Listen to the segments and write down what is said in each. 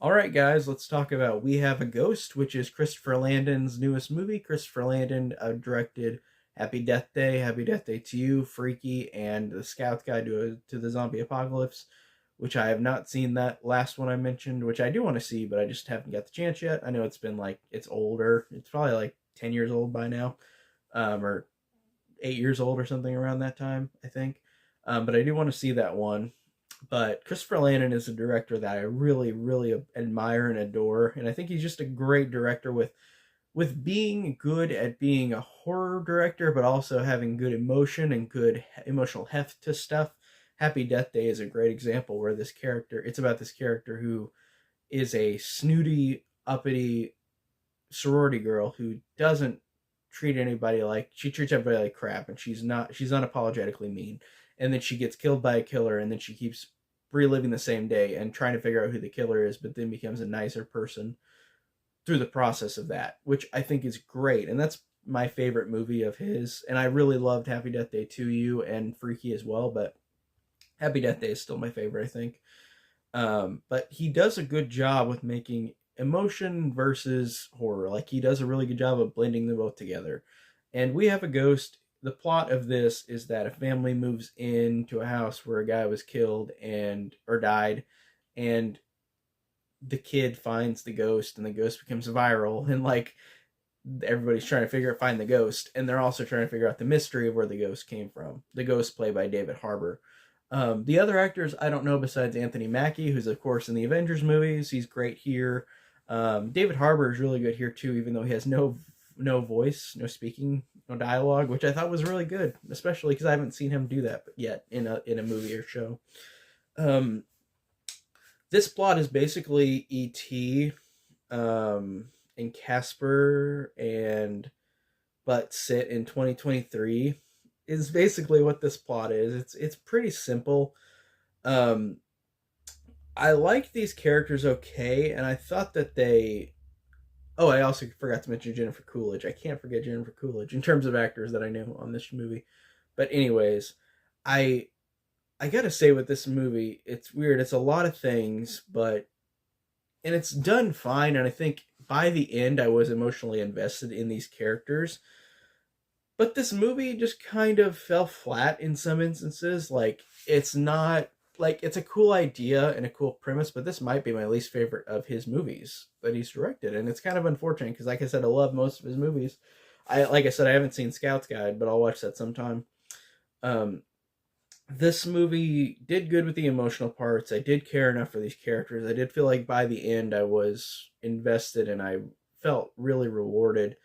All right, guys, let's talk about We Have a Ghost, which is Christopher Landon's newest movie. Christopher Landon directed Happy Death Day to You, Freaky, and The Scout's Guide to the Zombie Apocalypse, which I have not seen that last one I mentioned, which I do want to see, but I just haven't got the chance yet. I know it's older. It's probably like 10 years old by now, or 8 years old or something around that time, I think. But I do want to see that one. But Christopher Landon is a director that I really, really admire and adore, and I think he's just a great director with being good at being a horror director, but also having good emotion and good emotional heft to stuff. Happy Death Day is a great example where it's about this character who is a snooty, uppity sorority girl who doesn't she treats everybody like crap, and she's unapologetically mean, and then she gets killed by a killer, and then she keeps reliving the same day and trying to figure out who the killer is, but then becomes a nicer person through the process of that, which I think is great. And that's my favorite movie of his, and I really loved Happy Death Day to You and Freaky as well, but Happy Death Day is still my favorite, I think. But he does a good job with making emotion versus horror. Like, he does a really good job of blending them both together. And We Have a Ghost. The plot of this is that a family moves into a house where a guy was killed and or died, and the kid finds the ghost, and the ghost becomes viral, and like everybody's trying to find the ghost, and they're also trying to figure out the mystery of where the ghost came from. The ghost played by David Harbour. The other actors I don't know besides Anthony Mackie, who's of course in the Avengers movies. He's great here. David Harbour is really good here too, even though he has no voice, no speaking, no dialogue, which I thought was really good, especially because I haven't seen him do that yet in a movie or show. Um, this plot is basically E.T. And Casper and but set in 2023 is basically what this plot is. It's pretty simple. Um, I like these characters okay, and I thought that they. Oh, I also forgot to mention Jennifer Coolidge. I can't forget Jennifer Coolidge in terms of actors that I know on this movie. But anyways, I I gotta say with this movie, it's weird. It's a lot of things, but and it's done fine. And I think by the end, I was emotionally invested in these characters. But this movie just kind of fell flat in some instances. Like, it's not like it's a cool idea and a cool premise, but this might be my least favorite of his movies that he's directed, and it's kind of unfortunate because, like I said, I love most of his movies. Like I said, I haven't seen Scout's Guide, but I'll watch that sometime. Um, this movie did good with the emotional parts. I did care enough for these characters. I did feel like by the end I was invested and I felt really rewarded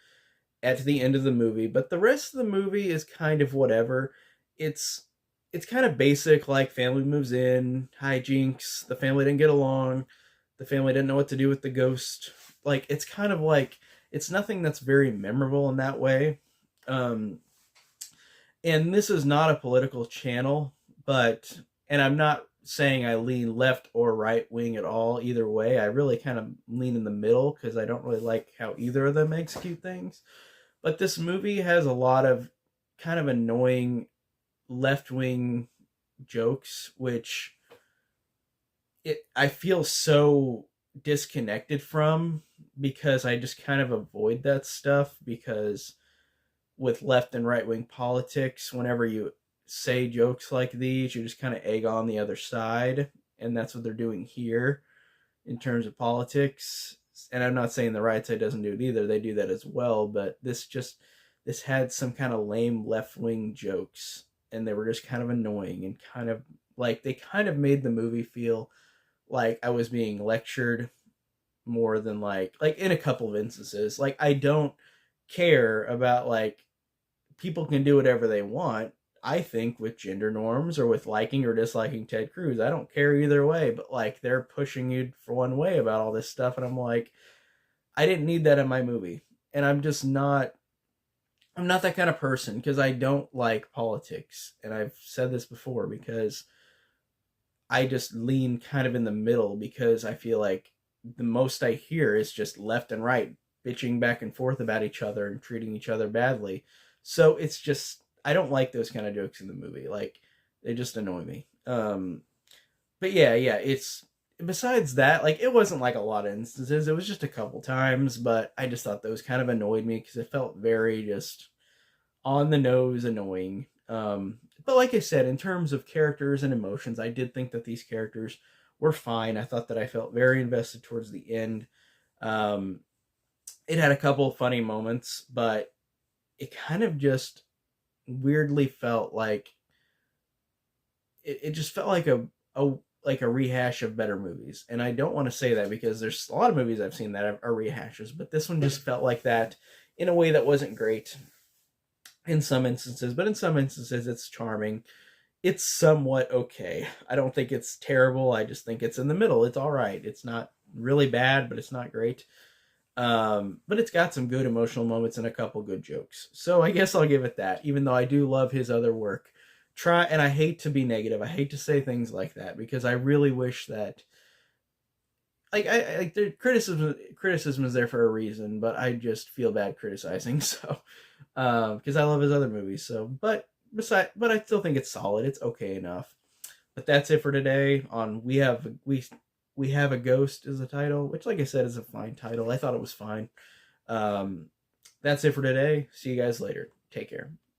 at the end of the movie, but the rest of the movie is kind of whatever. It's it's kind of basic, like family moves in, hijinks, the family didn't get along, the family didn't know what to do with the ghost. Like, it's kind of like it's nothing that's very memorable in that way. Um and this is not a political channel, but and I'm not saying I lean left or right wing at all either way. I really kind of lean in the middle because I don't really like how either of them execute things. But this movie has a lot of kind of annoying left wing jokes, which I feel so disconnected from because I just kind of avoid that stuff because with left and right wing politics, whenever you say jokes like these, you just kind of egg on the other side, and that's what they're doing here in terms of politics. And I'm not saying the right side doesn't do it either; they do that as well. But this had some kind of lame left wing jokes, and they were just kind of annoying and kind of like they kind of made the movie feel like I was being lectured more than like in a couple of instances. Like, I don't care about like people can do whatever they want. I think with gender norms or with liking or disliking Ted Cruz, I don't care either way. But like they're pushing you for one way about all this stuff, and I'm like, I didn't need that in my movie, and I'm just not. I'm not that kind of person because I don't like politics, and I've said this before because I just lean kind of in the middle because I feel like the most I hear is just left and right bitching back and forth about each other and treating each other badly. So it's just I don't like those kind of jokes in the movie. Like, they just annoy me. But yeah, besides that, like, it wasn't like a lot of instances. It was just a couple times, but I just thought those kind of annoyed me because it felt very just on the nose annoying. But like I said, in terms of characters and emotions, I did think that these characters were fine. I thought that I felt very invested towards the end. Um, it had a couple of funny moments, but it kind of just weirdly felt like it just felt like a rehash of better movies. And I don't want to say that because there's a lot of movies I've seen that are rehashes, but this one just felt like that in a way that wasn't great in some instances, but in some instances it's charming. It's somewhat okay. I don't think it's terrible. I just think it's in the middle. It's all right. It's not really bad, but it's not great. But it's got some good emotional moments and a couple good jokes. So I guess I'll give it that, even though I do love his other work. And I hate to be negative. I hate to say things like that because I really wish that, like, I the criticism is there for a reason, but I just feel bad criticizing. So, because I love his other movies. So, but I still think it's solid. It's okay enough. But that's it for today. On we have a ghost is the title, which, like I said, is a fine title. I thought it was fine. Um, that's it for today. See you guys later. Take care.